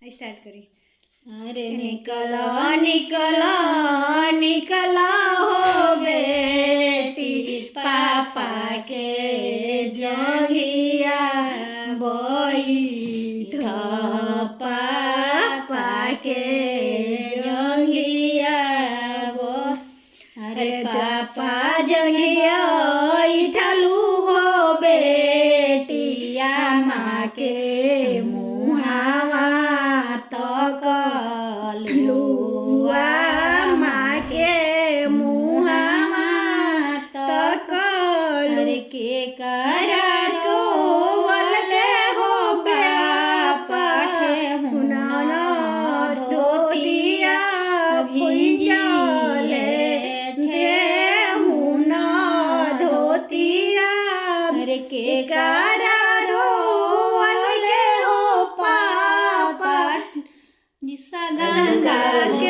Start करी। अरे निकलो निकलो निकलो हो बेटी पापा के जोगिया बैठ पापा के जोगिया वो अरे पापा जोगिया इठलू हो बेटिया माँ के मुहावा लुआ माँ के मुहावा तकल के करा तो वलदे हो पापा हुना धोतिया भिजले थे हुना धोतिया के करा रो वलदे हो पापा जिसा गंगा के